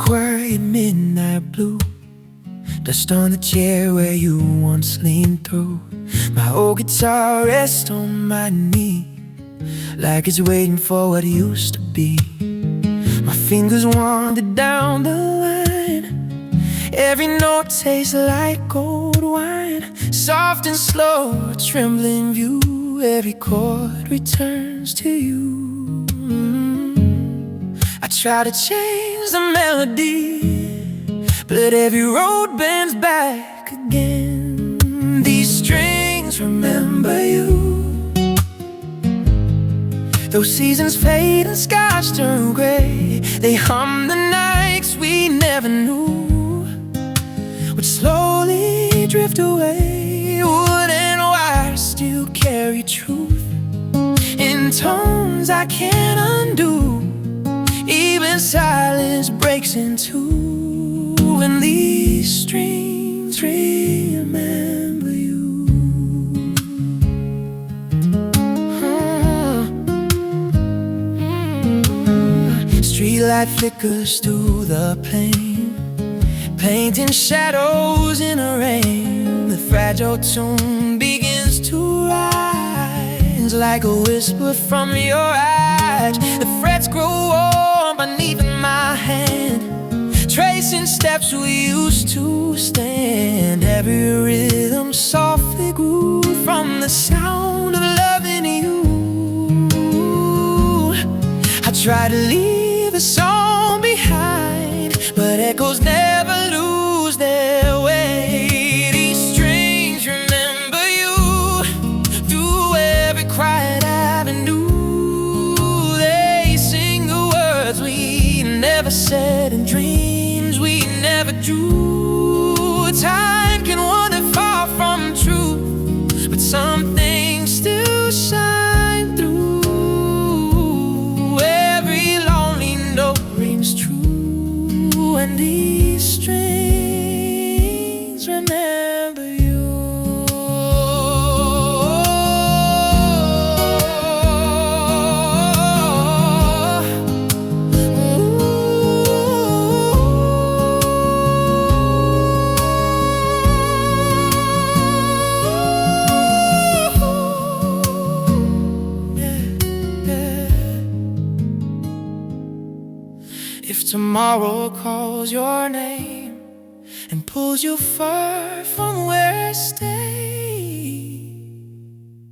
quiet midnight blue, dust on the chair where you once leaned through. My old guitar rests on my knee, like it's waiting for what used to be. My fingers wander down the line, every note tastes like gold wine. Soft and slow, a trembling view, every chord returns to you. I try to change the melody, but every road bends back again. These strings remember you. Those seasons fade and skies turn gray, they hum the nights we never knew would slowly drift away. Wood and wire still carry truth in tones I can't undo. Even silence breaks in two when these strings remember you. Streetlight flickers through the pane, painting shadows in the rain. The fragile tune begins to rise, like a whisper from your eyes. The frets grow warm beneath my hand, tracing steps we used to stand. Every rhythm softly grew from the sound of loving you. I try to leave a song behind, but echoes never lose their way. These strings remember you through every quiet avenue. They sing the words we never said and dreams we never drew. Time can wander far from truth, but some things still shine through. Every lonely note rings true, and these strings remember you. If tomorrow calls your name and pulls you far from where I stay,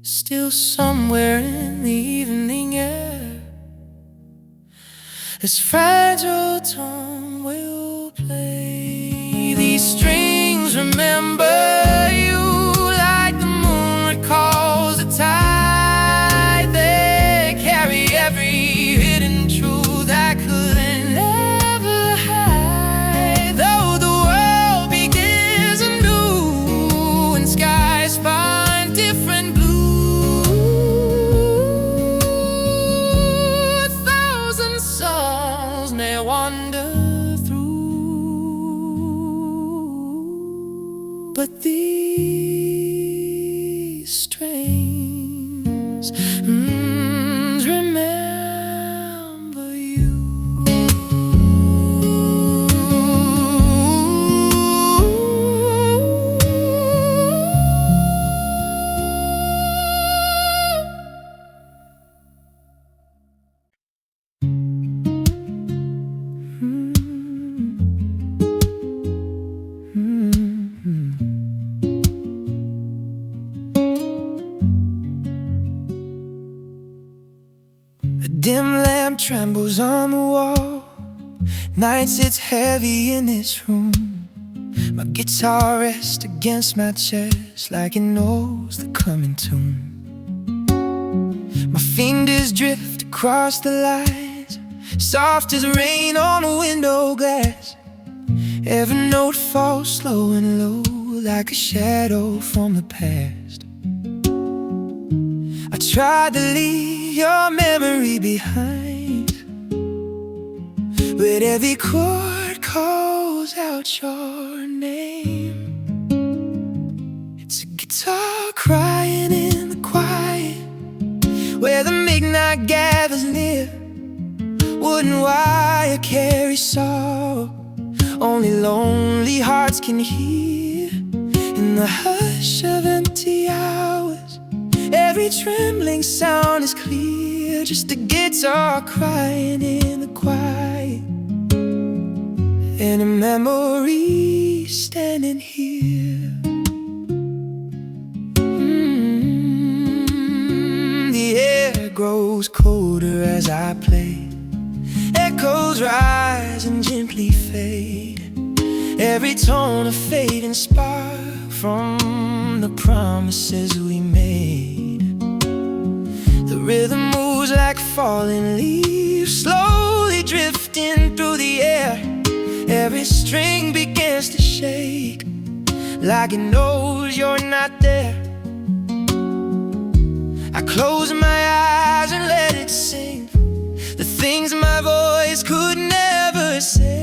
still somewhere in the evening air, this fragile tone will play. These strings remember you, like the moon recalls the tide. They carry every hidden truth I couldn't ever hide. Though the world begins anew and skies find different blue, a thousand souls may wander through, but these strings remember you. A dim lamp trembles on the wall, night sits heavy in this room. My guitar rests against my chest like it knows the coming tune. My fingers drift across the lines, soft as rain on a window glass. Every note falls slow and low, like a shadow from the past. I tried to leave your memory behind, but every chord calls out your name. It's a guitar crying in the quiet, where the midnight gathers near. Wooden wire carries sorrow, only lonely hearts can hear. In the hush of empty hours, every trembling sound is clear. Just a guitar crying in the quiet, and a memory standing here. The air grows colder as I play. Echoes rise and gently fade. Every tone a fading spark from the promises we made. The rhythm moves like falling leaves, slowly drifting through the air. Every string begins to shake, like it knows you're not there. I close my eyes and let it sing, the things my voice could never say.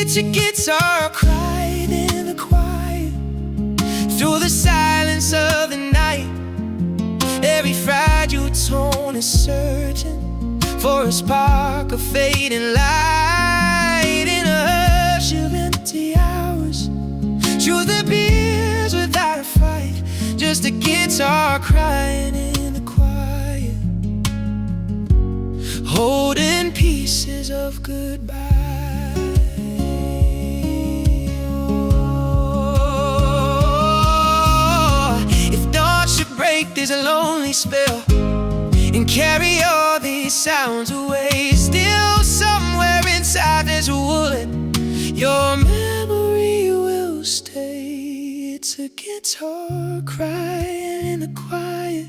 It's a guitar crying in the quiet, through the silence of the night. Every fragile tone is searching for a spark of fading light. In a hush of empty hours, truth appears without a fight. Just a guitar crying in the quiet, holding pieces of goodbye. Oh, if dawn should break, there's a lonely spell, and carry all these sounds away. Still somewhere inside there's a wood, your memory will stay. It's a guitar crying in the quiet,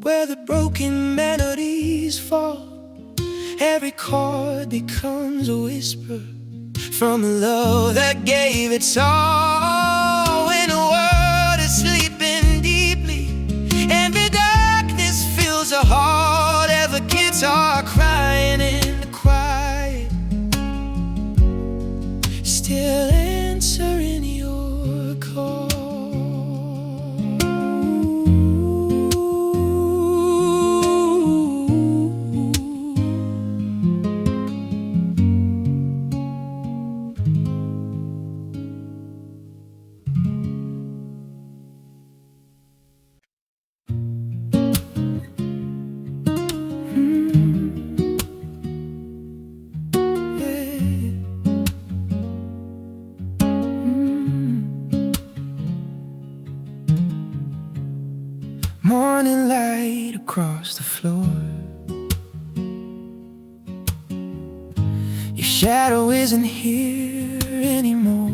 where the broken melodies fall. Every chord becomes a whisper from a love that gave its all. When the world is sleeping deeply and the darkness fills the heart, ever guitar crying in the quiet, still answering your call. Morning light across the floor, your shadow isn't here anymore.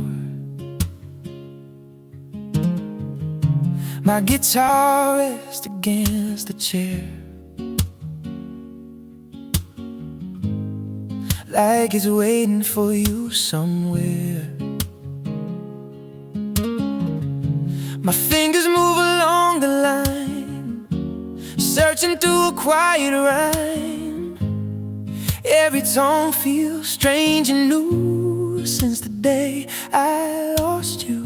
My guitar rests against the chair, like it's waiting for you somewhere. My fingers move along the line, searching through a quiet rhyme. Every tone feels strange and new since the day I lost you.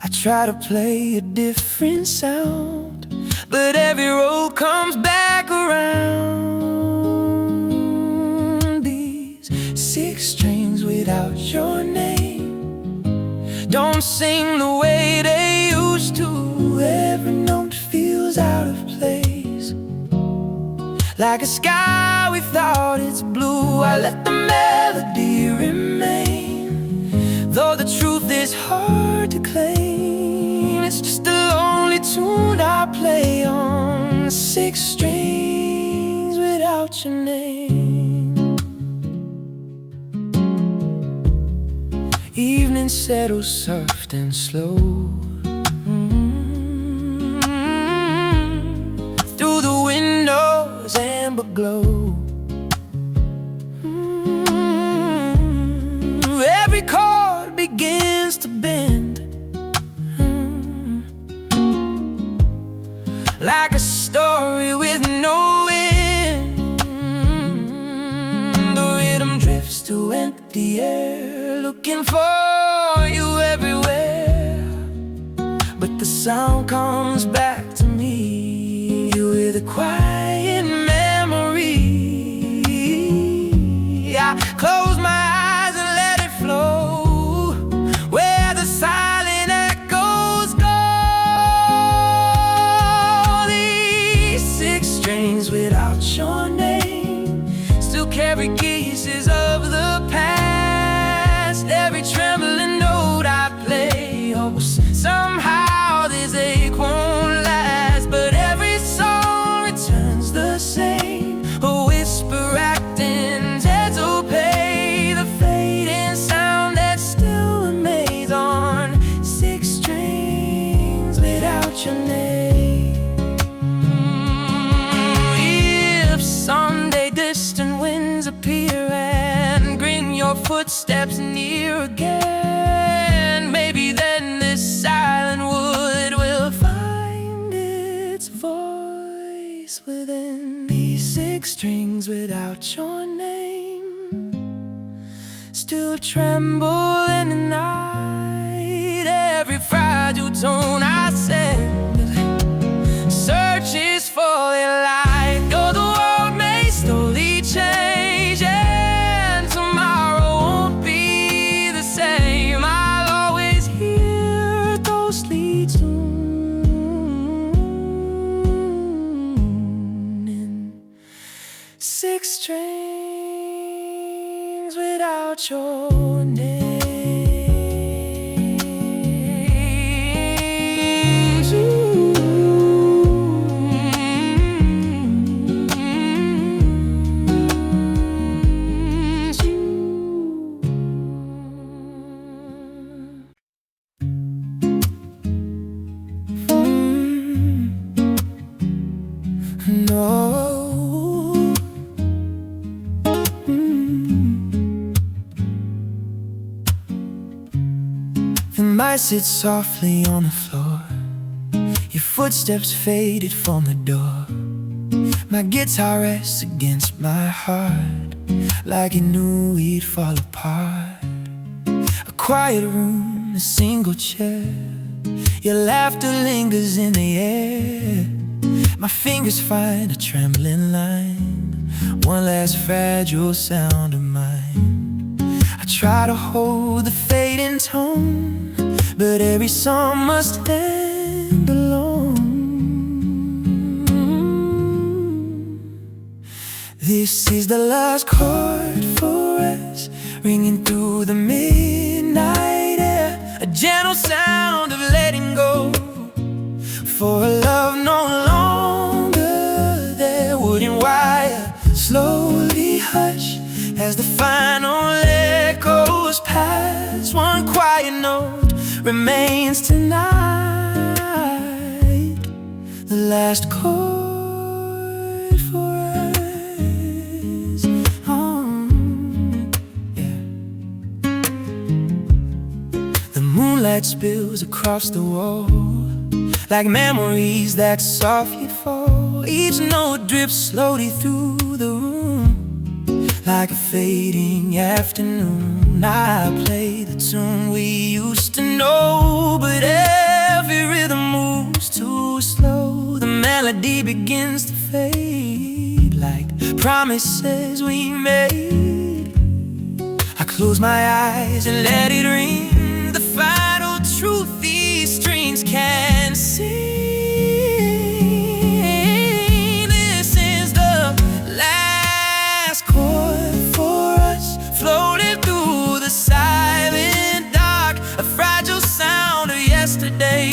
I try to play a different sound, but every road comes back around. These 6 strings without your name don't sing the way they used to. Every note feels out of place, like a sky we thought it's blue. I let the melody remain, though the truth is hard to claim. It's just a lonely tune I play on 6 strings without your name. Evening settles soft and slow, through the windows amber glow. Every chord begins to bend, like a story with no end. The rhythm drifts to empty air, looking for you everywhere. But the sound comes back to me with a quiet memory. carry pieces of the past. Every trembling note I play hopes somehow this ache won't last. But every song returns the same, a whisper acting dead to obey, the fading sound that still remains on 6 strings without your name. If someday distant winds appear and bring your footsteps near again, maybe then this silent wood will find its voice within these 6 strings without your name. Still tremble in the night, every fragile tone I send searches for a light. Though the world may slowly change and tomorrow won't be the same, I'll always hear a ghostly tune in 6 strings without your name. No. The mice sit softly on the floor, your footsteps faded from the door. My guitar rests against my heart, like it knew we'd fall apart. A quiet room, a single chair, your laughter lingers in the air. My fingers find a trembling line, one last fragile sound of mine. I try to hold the fading tone, but every song must end alone. This is the last chord for us, ringing through the midnight air, a gentle sound of letting go, for a love no longer there. Wooden wire slowly hush as the final echoes pass. One quiet note remains tonight, the last chord for us. Yeah. The moonlight spills across the wall, like memories that softly fall. Each note drips slowly through the room, like a fading afternoon. I play the tune we used to know, but every rhythm moves too slow. The melody begins to fade, like promises we made. I close my eyes and let it ring, the final truth these strings can sing. This is the last chord for us, floating through the silent dark, a fragile sound of yesterday,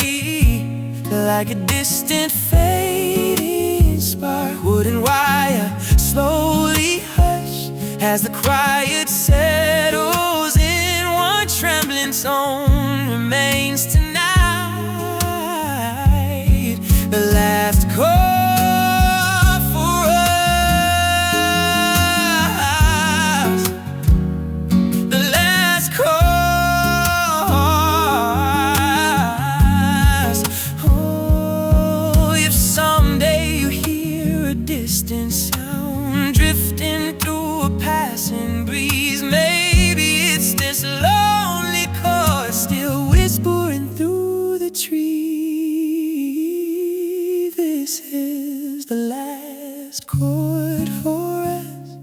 like a distant fading spark. Wooden wire slowly hush as the quiet settles in. One trembling tone remains tonight, the last chord for us, the last chorus. Oh, if someday you hear a distant sound drifting through a passing breeze, maybe it's this lonely chord still whispering through the tree. This is the last chord for us,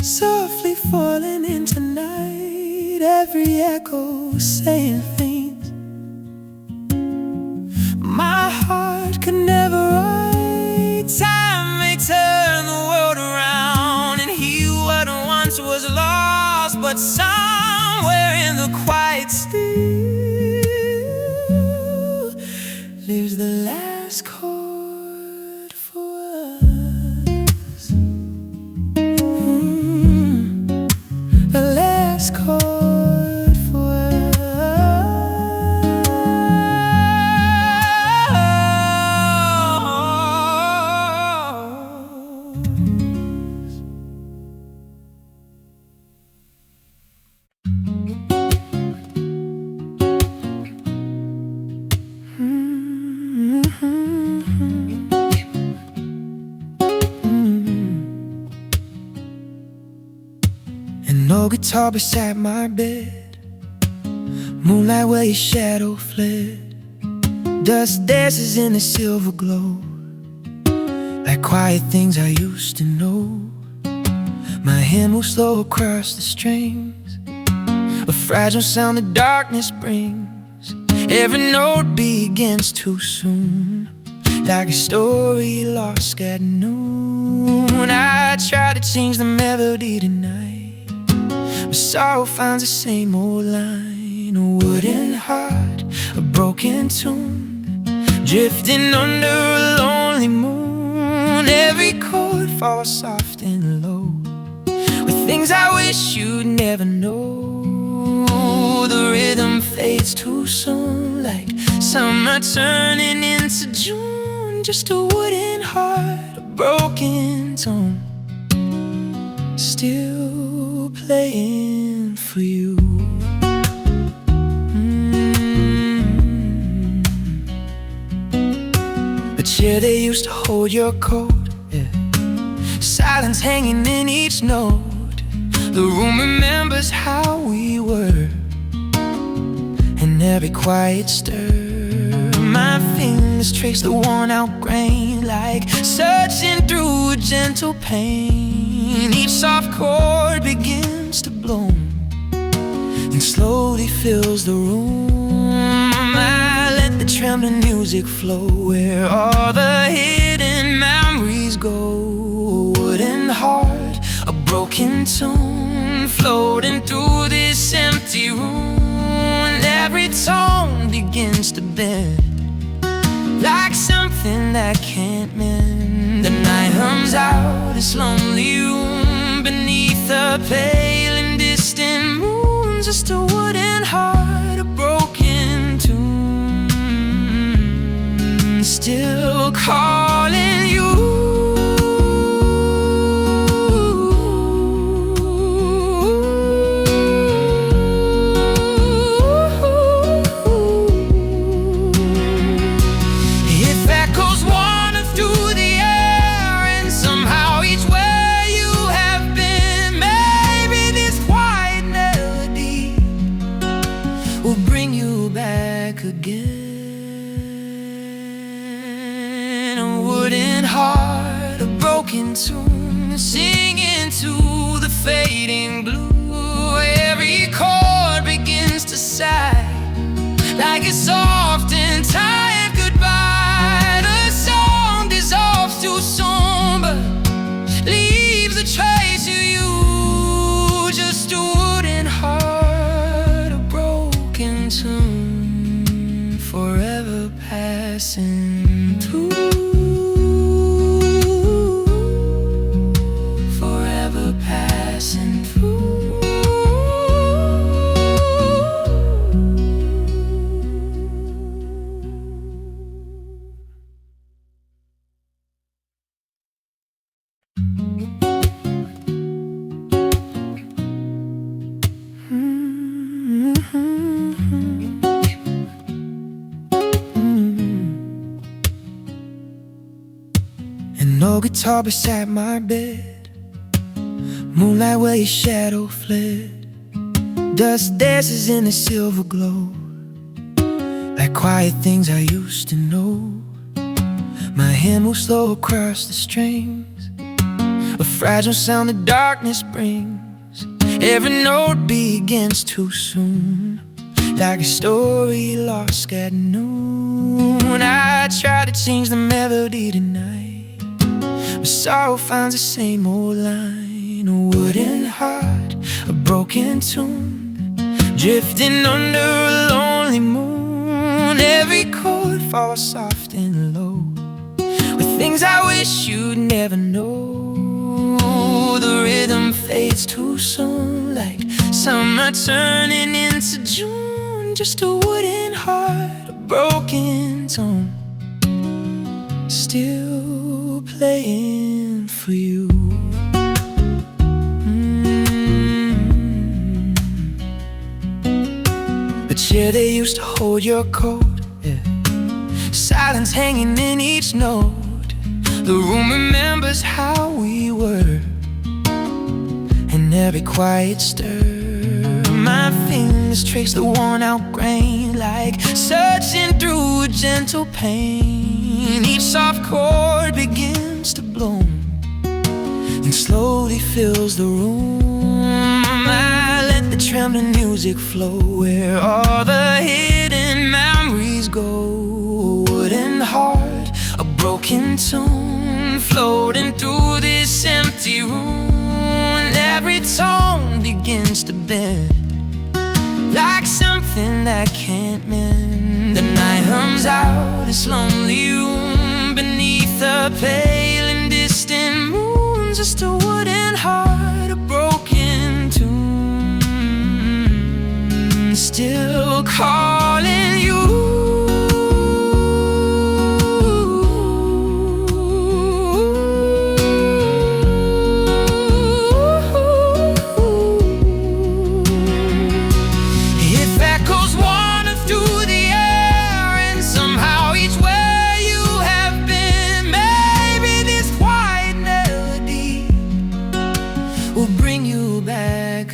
softly falling into night, every echo saying things my heart could never write. Time may turn the world around and heal what but somewhere in the quiet still lives the last chord for us. The last chord for And no guitar beside my bed, moonlight where your shadow fled. Dust dances in the silver glow, like quiet things I used to know. My hand moves slow across the strings, a fragile sound the darkness brings. Every note begins too soon, like a story lost at noon. I try to change the melody tonight, but sorrow finds the same old line. A wooden heart, a broken tune, drifting under a lonely moon. Every chord falls soft and low, with things I wish you'd never know. The rhythm fades too soon, like summer turning into June. Just a wooden heart, a broken tone, still playing for you. The chair they used to hold your coat, yeah. Silence hanging in each note. The room remembers how we were, and every quiet stir. My fingers trace the worn out grain, like searching through a gentle pain. Each soft chord begins to bloom and slowly fills the room. I let the trembling music flow where all the hidden memories go. A wooden heart, a broken tune, floating through this empty room. And every tone begins to bend, like something that can't mend. The night hums out this lonely room beneath a pale and distant moon. Just a wooden heart, a broken tune, still calling you. Will bring you back again. A wooden heart, a broken tune, singing to the fading blue. Every chord begins to sigh, like a soft and tired goodbye. The song dissolves too soon, but leaves a trace of you. Just a wooden heart, a broken tune, forever passing through. Forever passing through. And no guitar beside my bed, moonlight where your shadow fled. Dust dances in the silver glow, like quiet things I used to know. My hand moves slow across the strings, a fragile sound the darkness brings. Every note begins too soon, like a story lost at noon. I try to change the melody tonight, but sorrow finds the same old line. A wooden heart, a broken tune, drifting under a lonely moon. Every chord falls soft and low, with things I wish you'd never know. The rhythm fades too soon, like summer turning into June. Just a wooden heart, a broken tone, still playing for you. The chair they used to hold your coat, yeah. Silence hanging in each note. The room remembers how we were, and every quiet stir. My fingers trace the worn out grain, like searching through a gentle pain. Each soft chord begins to bloom and slowly fills the room. I let the trembling music flow where all the hidden memories go. A wooden heart, a broken tune, floating through this empty room. And every tone begins to bend, like something that can't mend. The night hums out this lonely room beneath a pale and distant moon. Just a wooden heart, a broken tune, still calling you.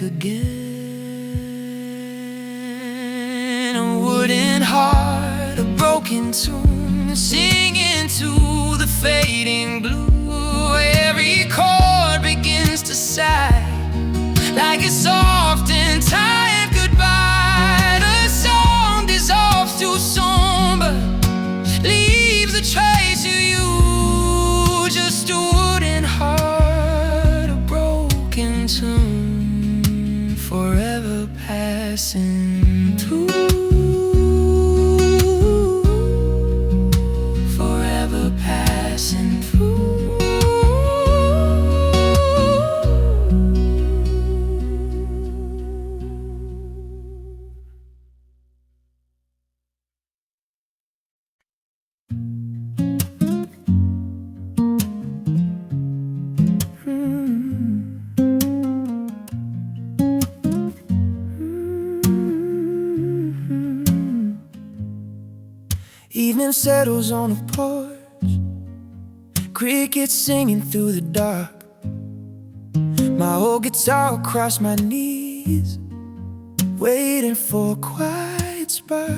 Again, a wooden heart, a broken tune, singing to the fading blue. Every chord begins to sigh, like a soft and tired goodbye. The song dissolves too soon, but leaves a trace of you. Just a wooden heart, a broken tune, forever passing through, forever passing through. Evening settles on the porch, crickets singing through the dark. My old guitar across my knees, waiting for a quiet spark.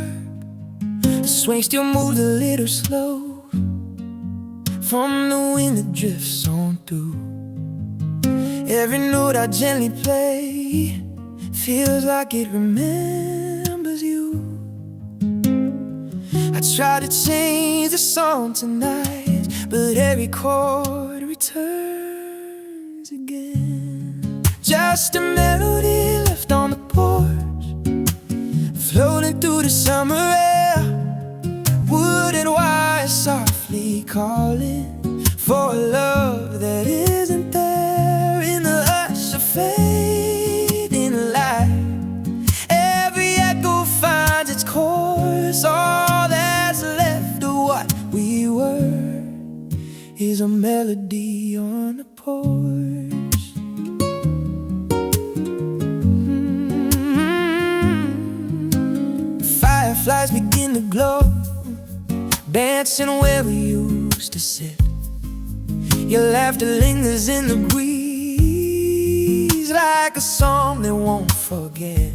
The swing still moves a little slow from the wind that drifts on through. Every note I gently play feels like it remembers you. I try to change the song tonight, but every chord returns again. Just a melody left on the porch, floating through the summer air. Wooden wires softly calling for a love that isn't there. In the hush of fading light, every echo finds its course. All that's left of what we were is a melody on the porch. Fireflies begin to glow, dancing where we used to sit. Your laughter lingers in the breeze, like a song they won't forget.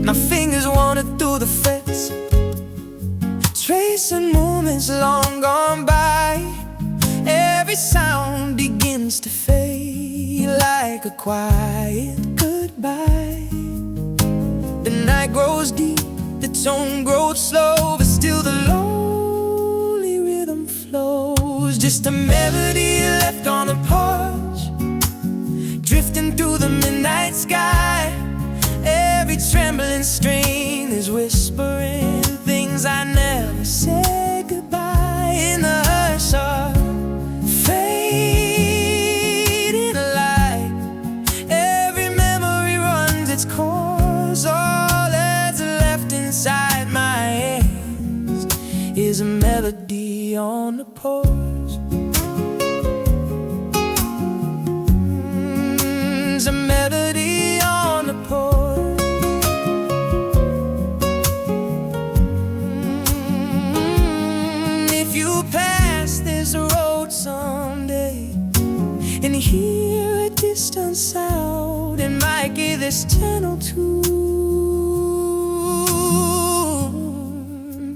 My fingers wander through the frets, tracing moments long gone by. Every sound begins to fade, like a quiet goodbye. The night grows deep, the tone grows slow, but still the lonely rhythm flows. Just a melody left on the porch, drifting through the midnight sky. Every trembling string is whispering things I never said goodbye. In the hush of fading light, every memory runs its course. All that's left inside my hands is a melody on the porch. It's a melody on the porch. If you pass this road someday and hear a distant sound, it might give this gentle tune,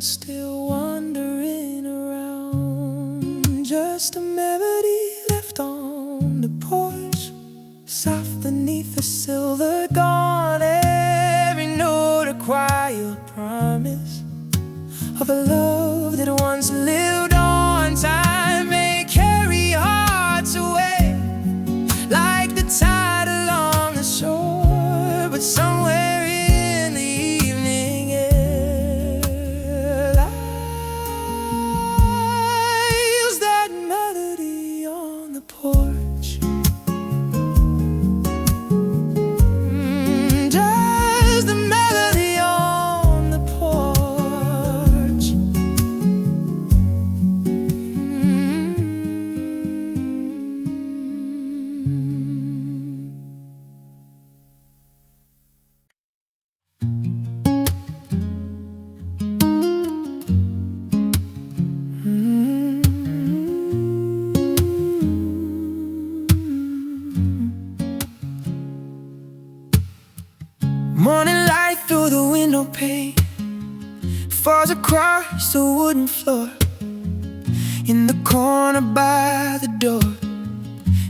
still wandering around. Just a melody left on the porch, soft beneath the silver dawn. Every note a quiet promise of a love that once lived on. Time may carry hearts away like the tide along the shore, but somewhere in the evening air lies that melody on the porch. Just the melody on the porch. Morning light through the window pane falls across the wooden floor. In the corner by the door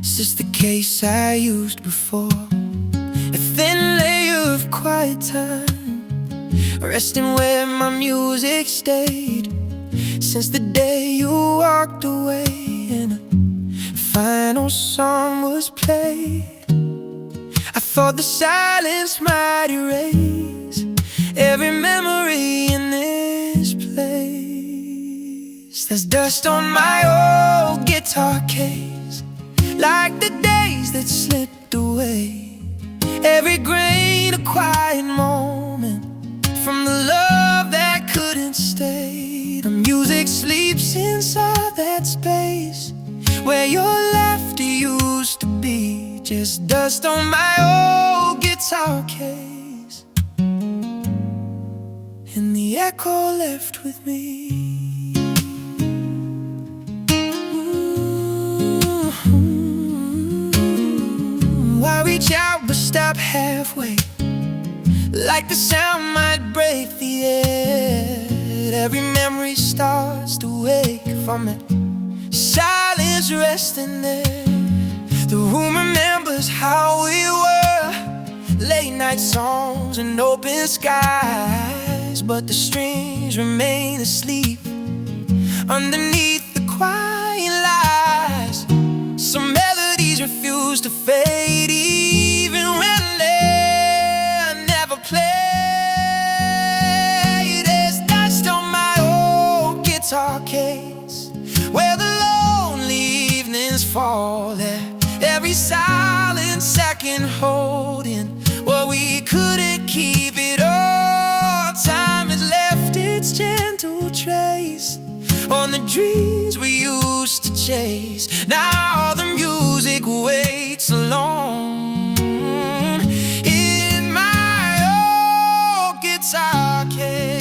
sits the case I used before. A thin layer of quiet time, resting where my music stayed since the day you walked away and a final song was played. I thought the silence might erase every memory in this place. There's dust on my old guitar case, like the days that slipped away. Every grain a quiet moment from the love that couldn't stay. The music sleeps inside that space where your laughter used to be. Just dust on my old guitar case, and the echo left with me. I reach out but stop halfway, like the sound might break the air. Every memory starts to wake from it, silence resting there. The room remembers how we were, late night songs and open skies, but the strings remain asleep underneath the quiet lies. Some melodies refuse to fade, even when they never play. There's dust on my old guitar case where the lonely evenings fall there. Every silent second holding what we couldn't keep it all. Time has left its gentle trace on the dreams we used to chase. Now the music waits alone in my old guitar case.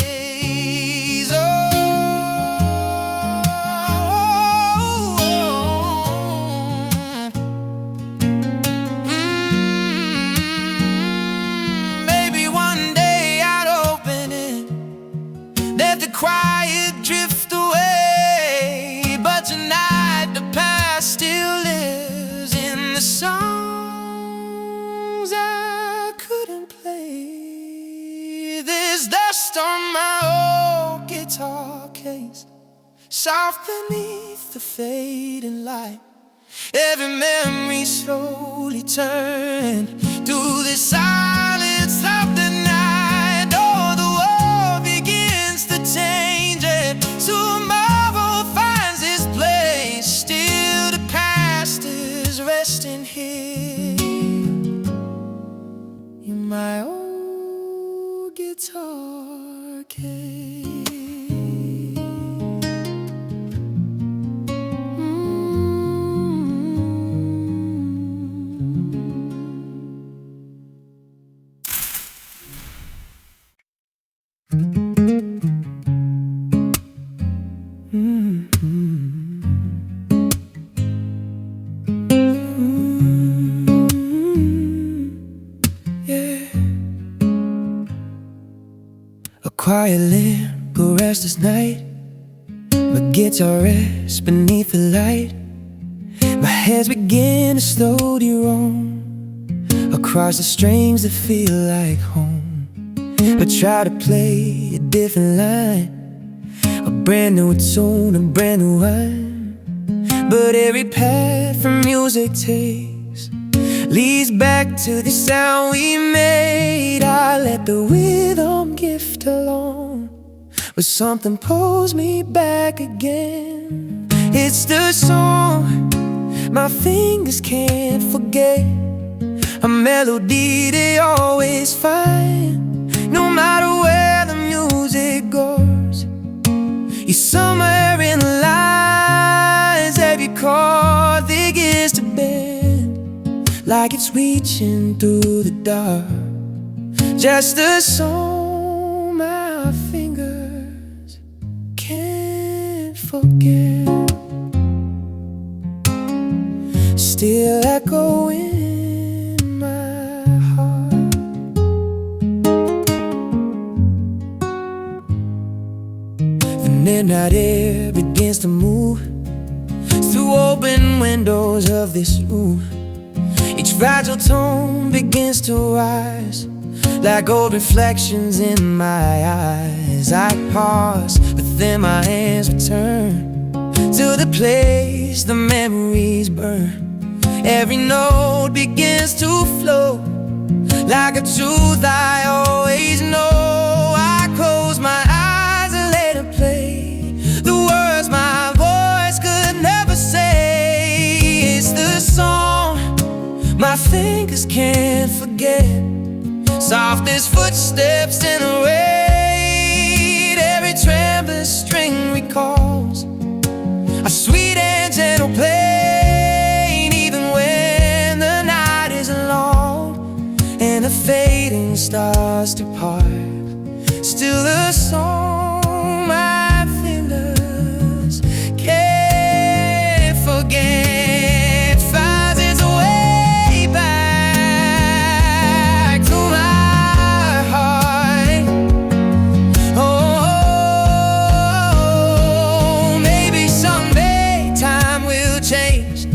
Quiet drift away, but tonight the past still lives in the songs I couldn't play. There's dust on my old guitar case, soft beneath the fading light. Every memory slowly return. Through the silence of the night, oh, the world begins to change, and tomorrow finds its place. Still the past is resting here in my old guitar case. A quiet lamp, a restless night. My guitar rests beneath the light. My hands begin to slowly roam across the strings that feel like home. I try to play a different line, a brand new tune, a brand new rhyme. But every path from music takes leads back to the sound we made. I let the rhythm gift alone, but something pulls me back again. It's the song my fingers can't forget, a melody they always find. No matter where the music goes, you're somewhere in the lines. Every chord begins to bend, like it's reaching through the dark. Just a song my fingers can't forget, still echoing in my heart. The midnight air begins to move through open windows of this room. Each fragile tone begins to rise, like old reflections in my eyes. I pause, but then my hands return to the place the memories burn. Every note begins to flow like a truth I always know. I close my eyes and let it play the words my voice could never say. It's the song my fingers can't forget, soft as footsteps in the rain. Every trembling string recalls a sweet and gentle pain. Even when the night is long and the fading stars depart, still the song my fingers can't forget finds its way back to my heart. Oh, maybe someday time will change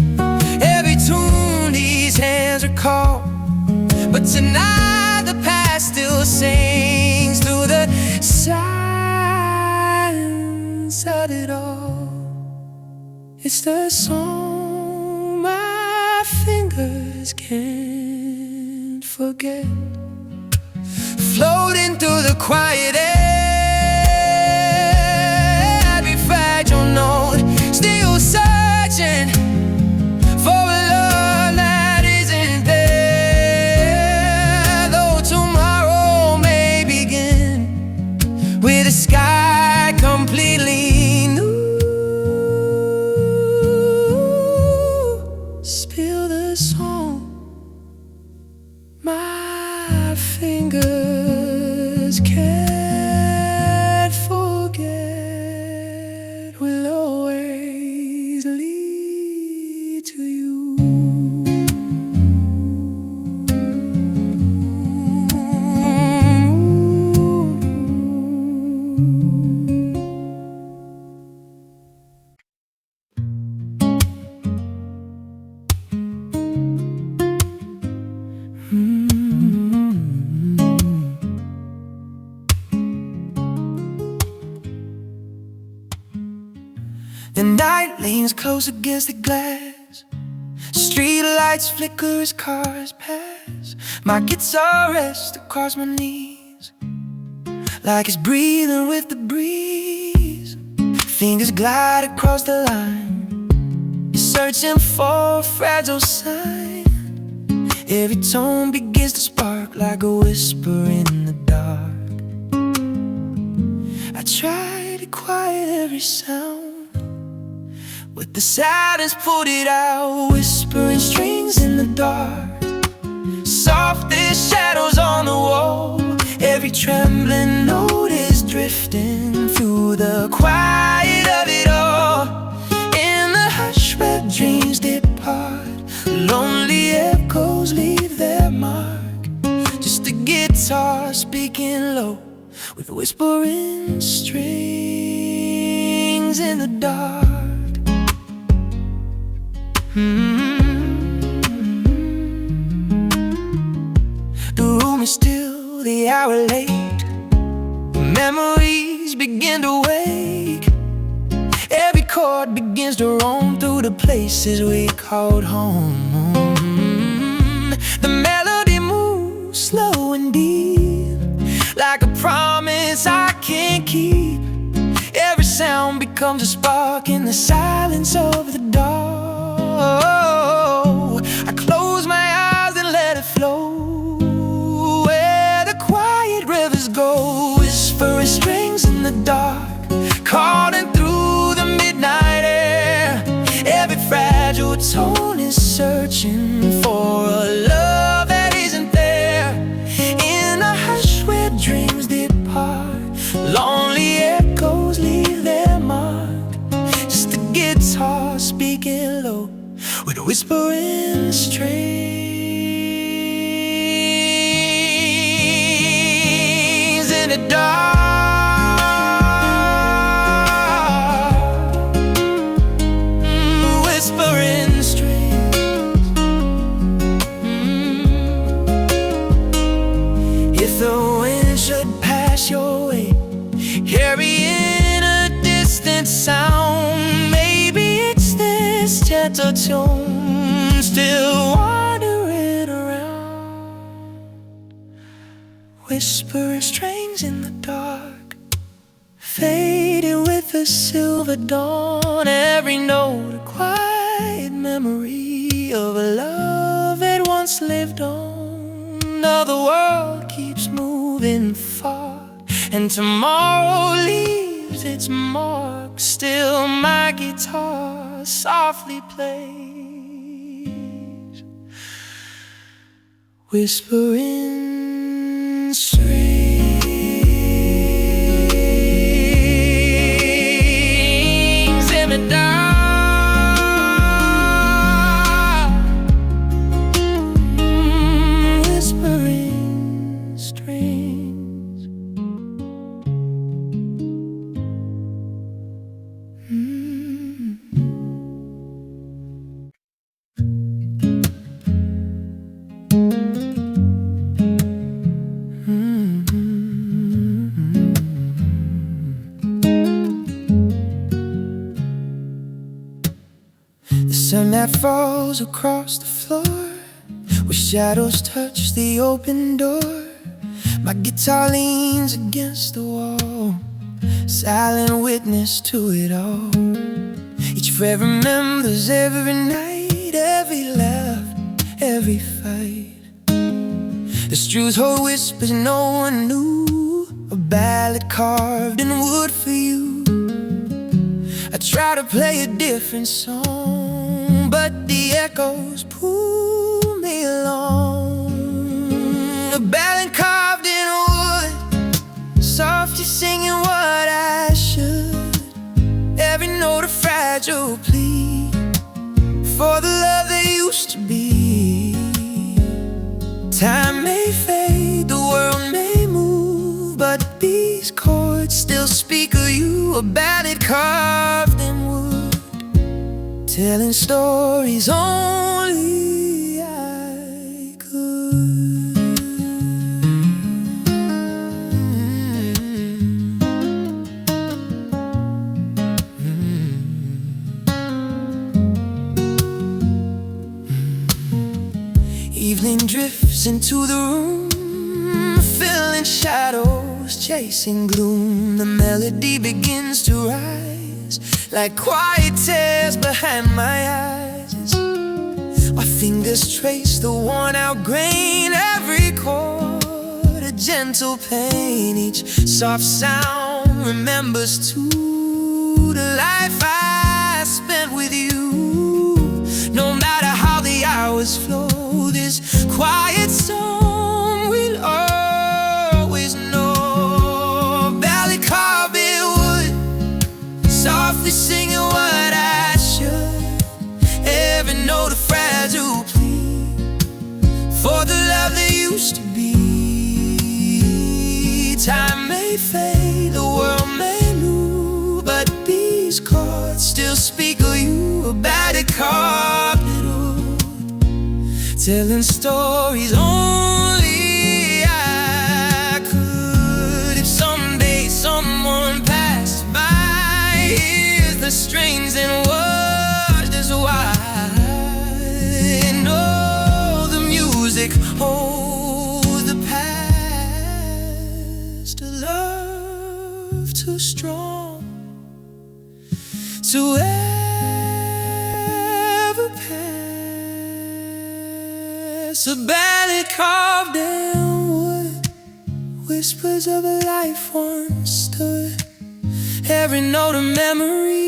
every tune these hands recall, but tonight the past still sings through the silence of it all. It's the song my fingers can't forget, floating through the quiet air. Every fragile note still searching for a love that isn't there. Though tomorrow may begin with a sky completely new, spill the song my fingers can't forget will always lead to you. The night leans close against the glass, street lights flicker as cars pass. My guitar rests across my knees, like it's breathing with the breeze. Fingers glide across the line, searching for a fragile sign. Every tone begins to spark like a whisper in the dark. I try to quiet every sound, with the silence put it out. Whispering strings in the dark, soft as shadows on the wall. Every trembling note is drifting through the quiet of it all. In the hush where dreams depart, lonely echoes leave their mark. Just a guitar speaking low, with whispering strings in the dark. The room is still, the hour late. Memories begin to wake. Every chord begins to roam through the places we called home. The melody moves slow and deep, like a promise I can't keep. Every sound becomes a spark in the silence of the dark. I close my eyes and let it flow, where the quiet rivers go. Whispering strings in the dark, calling through the midnight air. Every fragile tone is searching for a love that isn't there. In a hush where dreams depart, lonely echoes leave their mark. Just a guitar speaking low, with whispering strings in the dark. Whispering strings. If the wind should pass your way, carrying a distant sound, maybe it's this gentle tune still wandering around. Whispering strings in the dark, fading with the silver dawn. Every note a quiet memory of a love that once lived on. Now the world keeps moving far, and tomorrow leaves its mark. Still my guitar softly plays, whispering strings in the dark. Whispering strings. The sun that falls across the floor, where shadows touch the open door. My guitar leans against the wall, silent witness to it all. Each fret remembers every night, every laugh, every fight. The strews hold whispers no one knew, a ballad carved in wood for you. I try to play a different song, but the echoes pull me along. A ballad carved in wood, softly singing what I should. Every note a fragile plea for the love that used to be. Time may fade, the world may move, but these chords still speak of you. A ballad carved in wood, telling stories only I could. Evening drifts into the room, filling shadows, chasing gloom. The melody begins to rise like quiet tears behind my eyes. My fingers trace the worn-out grain, every chord a gentle pain. Each soft sound remembers too the life I spent with you. No matter how the hours flow, this quiet song will always know. Ballad carved in wood, softly singing what I should. Every note a fragile plea for the love that used to be. Time may fade, the world may move, but these chords still speak of you. A ballad carved in wood, telling stories only I could. If someday someone passed by, hears the strings and wonders why. No, the music holds the past. A love too strong to ever pass. A ballad carved in wood, whispers of a life once stood. Every note a memory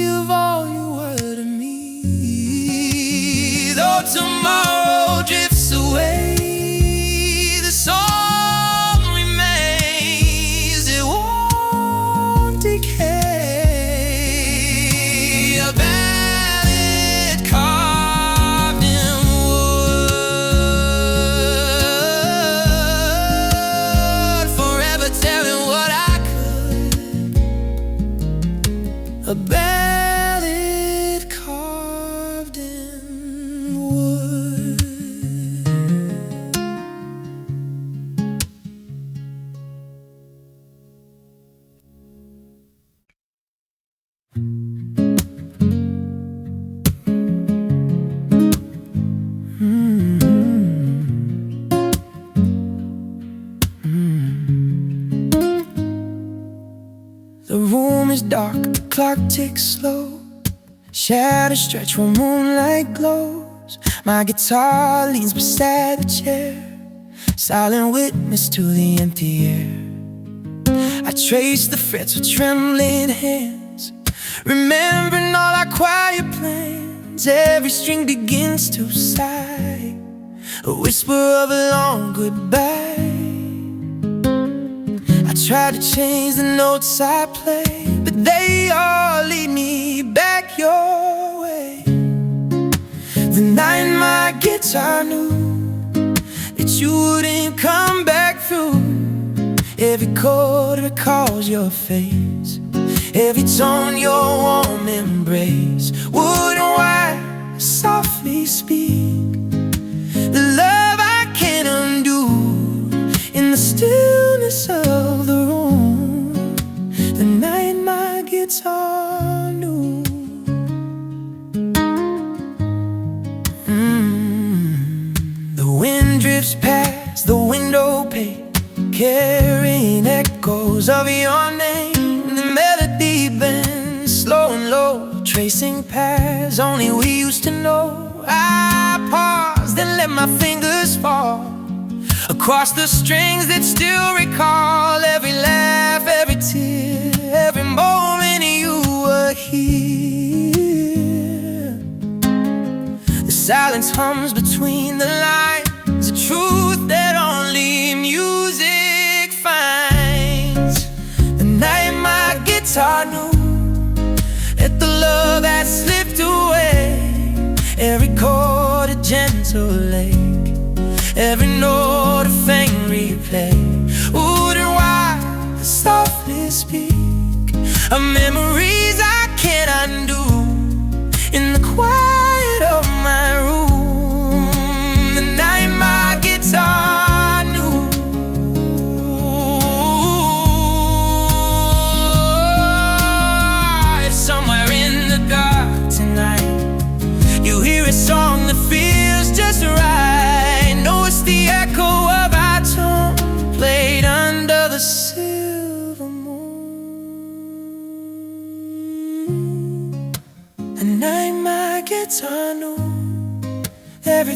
of all you were to me. Though tomorrow drifts away, the song remains. It won't decay. A ballad carved in wood, forever telling what I could. A ballad carved in wood. The room is dark, the clock ticks slow. Shadows stretch where moonlight glows. My guitar leans beside the chair, silent witness to the empty air. I trace the frets with trembling hands, remembering all our quiet plans. Every string begins to sigh, a whisper of a long goodbye. I try to change the notes I play, but they all lead me back your way. The night my guitar knew that you wouldn't come back through. Every chord recalls your face, every tone your warm embrace. Wood and wire softly speak the love I can't undo. In the stillness of the room, the night my guitar knew. The wind drifts past the window pane, carrying echoes of your name. The melody bends slow and low, tracing paths only we used to know. I pause, then let my fingers fall across the strings that still recall every laugh, every tear, every moment you were here. The silence hums between the lines, a truth that only music finds. The night my guitar knew that the love had slipped away, every chord a gentle lake, every note a faint replay. Wood and wire softly speak of memories I can't undo. In the quiet of my room, the night my guitar knew. Somewhere in the dark tonight, you hear a song that feels just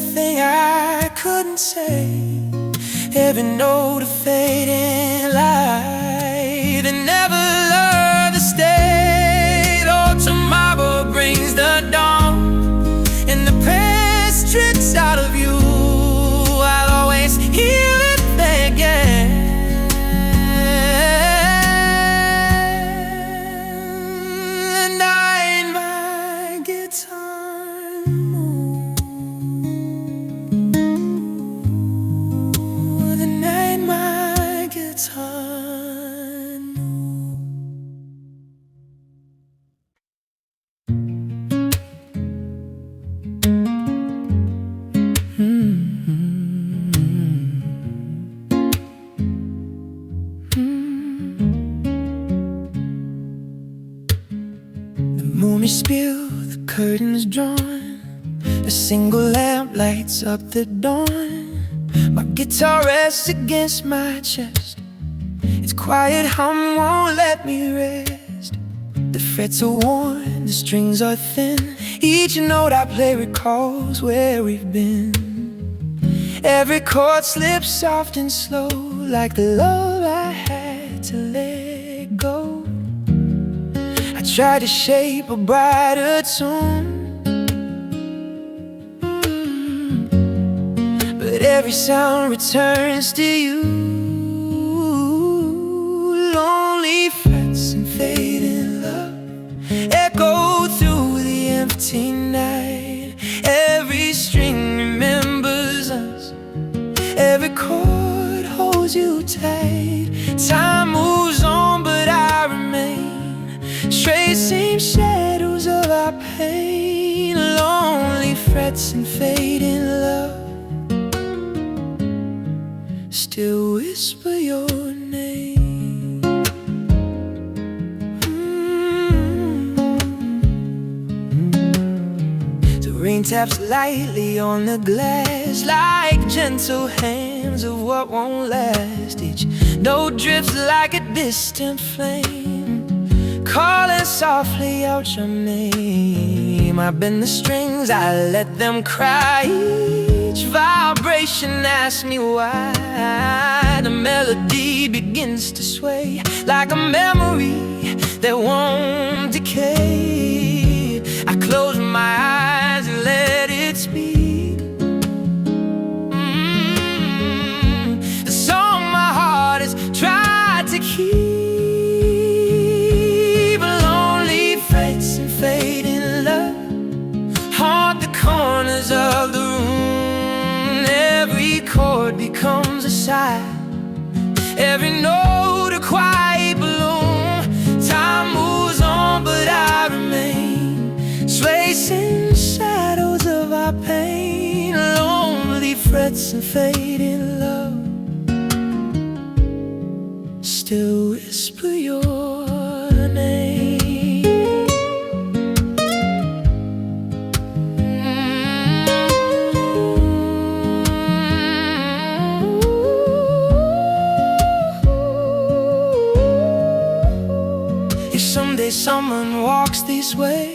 everything I couldn't say, every note of fading light, and never learned to stay. Though tomorrow brings the dawn and the past tricks out of you, I'll always heal it again. And I ain't my guitar more than I ain't my guitar. The moon is spilled, the curtains drawn, a single lamp lights up the dawn. My guitar rests against my chest, its quiet hum won't let me rest. The frets are worn, the strings are thin, each note I play recalls where we've been. Every chord slips soft and slow, like the love I had to let go. I try to shape a brighter tune, but every sound returns to you. Lonely frets and fading love echo through the empty night. Every string remembers us, every chord holds you tight. Time moves on, but I remain, tracing shadows of our pain. Lonely frets and fading love still whisper your name. The rain taps lightly on the glass, like gentle hands of what won't last. Each note drifts like a distant flame, calling softly out your name. I bend the strings, I let them cry. Each vibration asks me why. The melody begins to sway, like a memory that won't decay. I close my eyes and let it speak. The song my heart has tried to keep. Lonely frets and fading love haunt the corners of the room. Every chord becomes a sigh, every note a quiet balloon. Time moves on, but I remain, tracing shadows of our pain. Lonely frets and fading love still whisper your name. If someday someone walks this way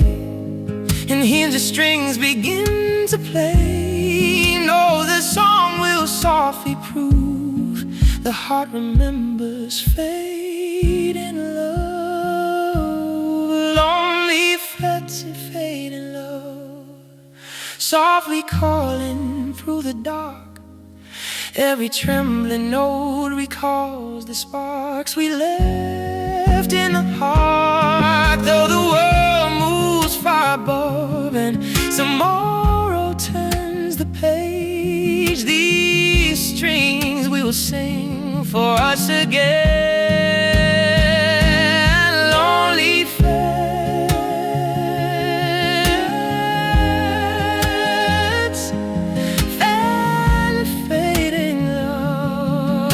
and hears the strings begin to play, know the song will softly prove the heart remembers fading love. Lonely frets and fading love, softly calling through the dark. Every trembling note recalls the sparks we left in the heart. Though the world moves far above and tomorrow turns the page, these strings will sing for us again. Lonely frets and fading love.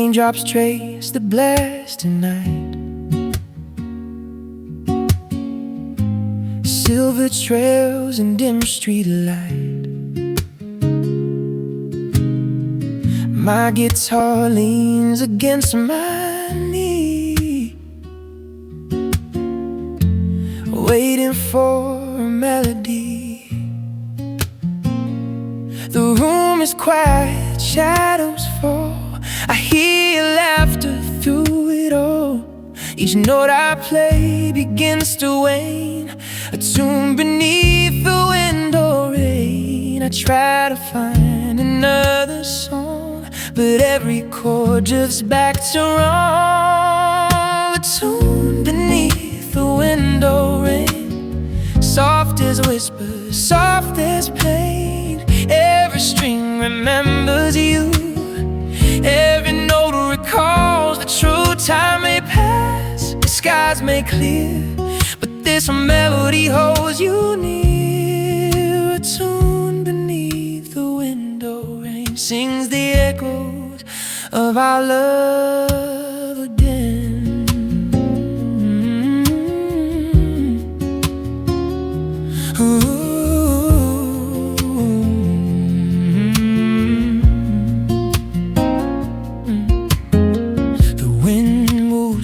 Raindrops trace the blasted night, silver trails and dim street light. My guitar leans against my knee, waiting for a melody. The room is quiet, shadows fall. I hear laughter through it all. Each note I play begins to wane, a tune beneath the window rain. I try to find another song, but every chord drifts back to wrong. A tune beneath the window rain, soft as whispers, soft as pain. Every string remembers you, every note recalls the true. Time may pass, the skies may clear, but this melody holds you near. A tune beneath the window rain sings the echoes of our love again. Ooh.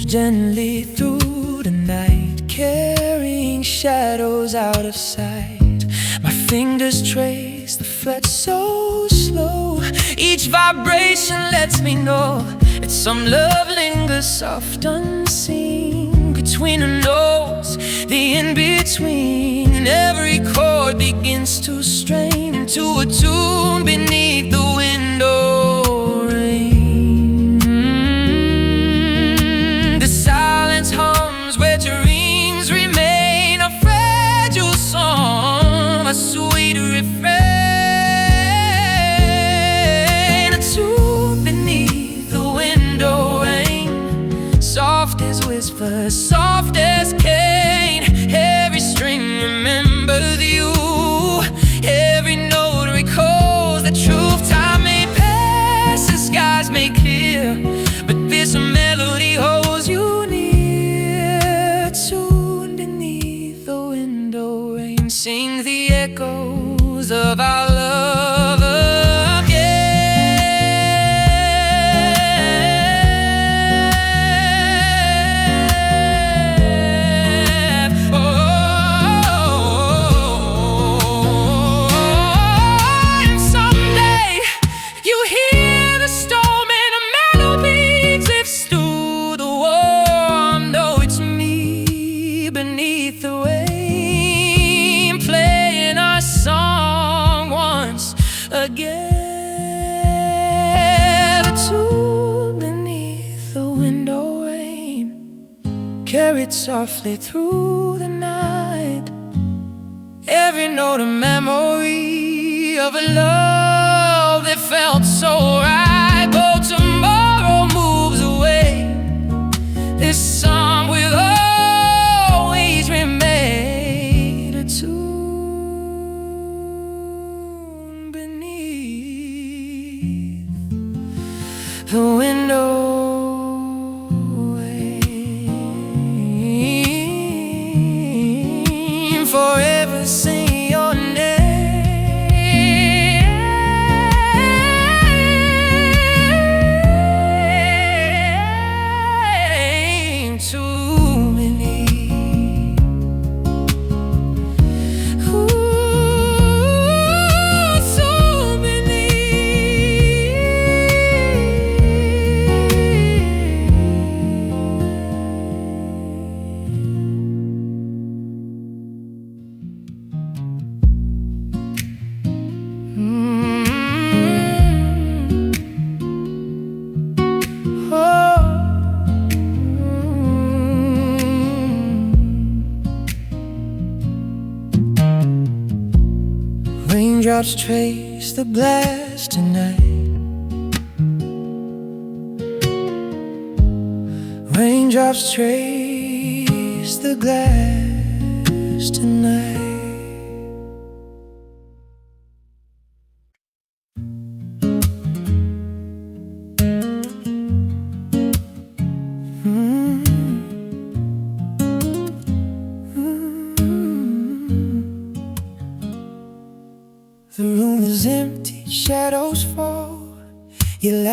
Gently through the night, carrying shadows out of sight. My fingers trace the frets so slow. Each vibration lets me know that some love lingers soft unseen between the notes, the in-between. And every chord begins to strain into a tune beneath the window. A sweet refrain, a tune beneath the window rain, soft as whispers, soft as cane. Every string remembers you, every note recalls the truth. Time may pass, the skies may clear, but this melody holds you near. A tune beneath the window rain, sing the echoes of our love again. Oh, and someday you hear the storm and a melody drifts through the warm. No, it's me beneath the waves, song once again. A tune beneath the window rain, carried softly through the night. Every note a memory of a love that felt so right. Though tomorrow moves away, this song will always remain. A tune the window rain, forever sing your name to me. Raindrops trace the blast tonight. Raindrops trace the glass tonight.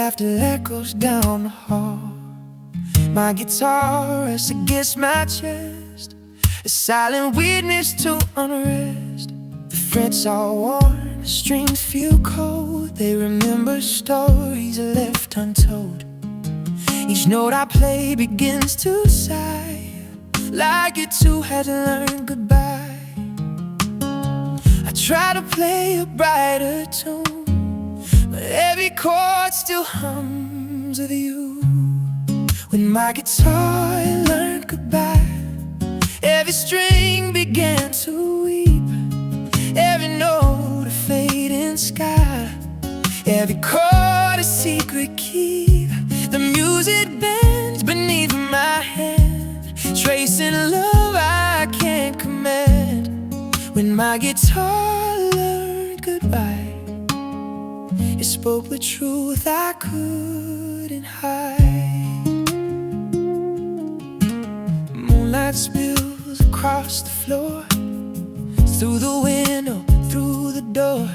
laughter echoes down the hall. My guitar rests against my chest, a silent witness to unrest. The frets are worn, the strings feel cold. They remember stories left untold. Each note I play begins to sigh, like it too has learned goodbye. I try to play a brighter tune, but every chord still hums with you. When my guitar learned goodbye, every string began to weep. Every note a fading sky, every chord a secret key. The music bends beneath my hand, tracing love I can't command. When my guitar learned goodbye, it spoke the truth I couldn't hide. Moonlight spills across the floor, through the window, through the door.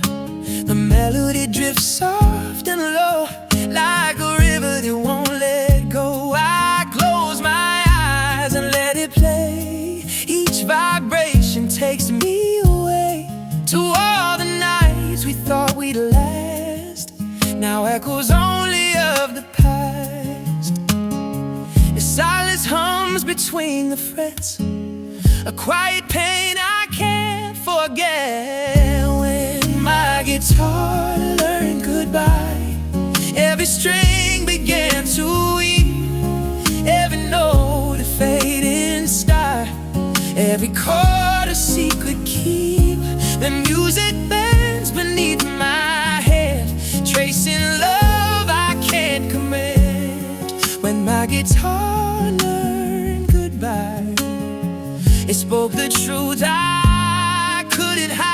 The melody drifts soft and low, like a river that won't let go. I close my eyes and let it play. Each vibration takes me away to all the nights we thought we'd last, now echoes only of the past. The silence hums between the frets, a quiet pain I can't forget. When my guitar learned goodbye, every string began to weep. Every note a fading star, every chord a secret key. The music bends beneath my head, tracing love I can't command. When my guitar learned goodbye, it spoke the truth I couldn't hide.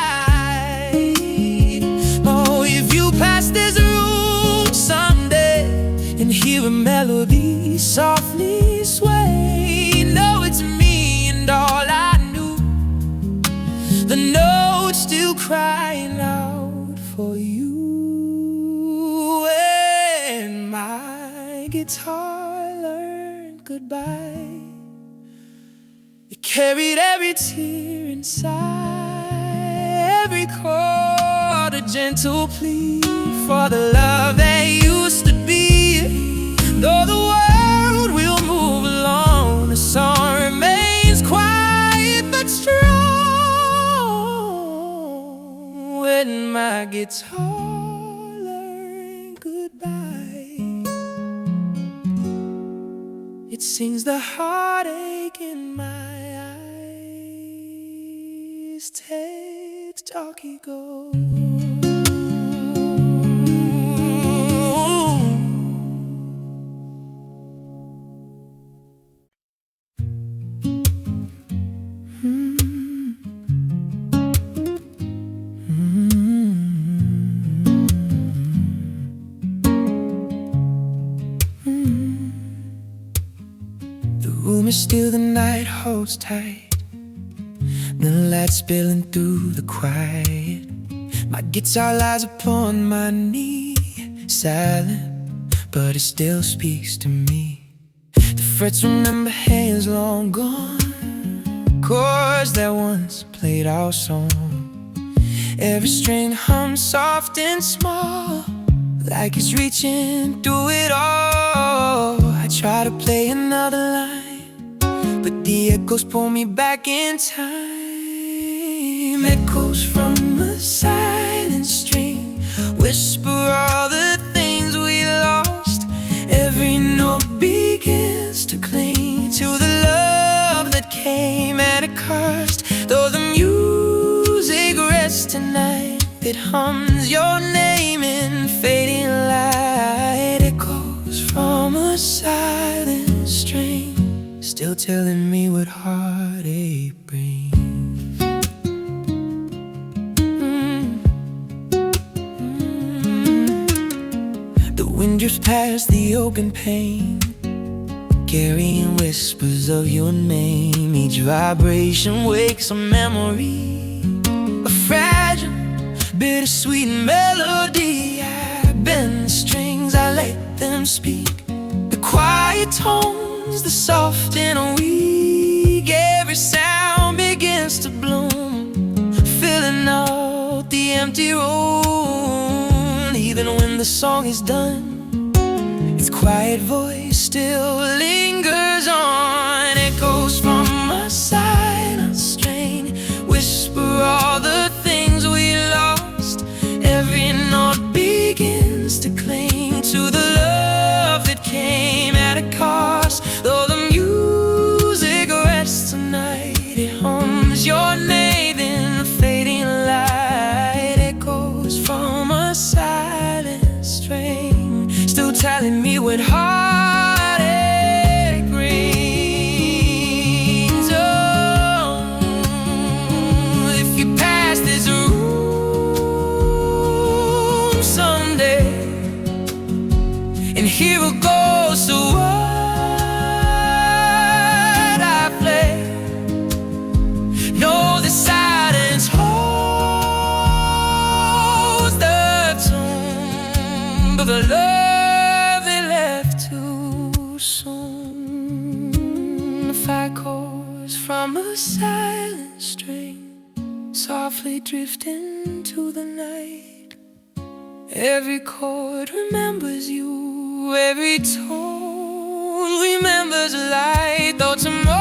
Oh, if you pass this room someday and hear a melody softly sway, know it's me and all I knew, the notes still crying out for you. When my guitar learned goodbye, it carried every tear inside, every chord a gentle plea for the love that used to be. Though the world will move along, the song remains quiet but strong. When my guitar learned goodbye, it sings the heartache in my eyes. Takes talkie go. The room is still, the night holds tight, the light spilling through the quiet. My guitar lies upon my knee, silent, but it still speaks to me. The frets remember hands long gone, chords that once played our song. Every string hums soft and small, like it's reaching through it all. I try to play another line, but the echoes pull me back in time. Echoes from a silent string whisper all the things we lost. Every note begins to cling to the love that came at a cost. Though the music rests tonight, it hums your name in fading light. Echoes from a silent string, still telling me what heartache brings. The wind drifts past the oaken pane, carrying whispers of your name. Each vibration wakes a memory, a fragile, bittersweet melody. I bend the strings, I let them speak. The quiet tones, the soft and weak, every sound begins to bloom, filling out the empty room. Even when the song is done, its quiet voice still lingers on. Echoes from a silent strain whisper all the things we lost. Every note begins to cling to the love that came at a cost. Though the music rests tonight, it hums your name in the fading light. Echoes from a silent strain, still telling me what heartache brings. Oh, if you pass this room someday and hear a ghost of what I play, know the silence holds the tomb of the love they left too soon. Fire chords from a silent string, softly drifting to the night. Every chord remembers you, every tone remembers light. Though tomorrow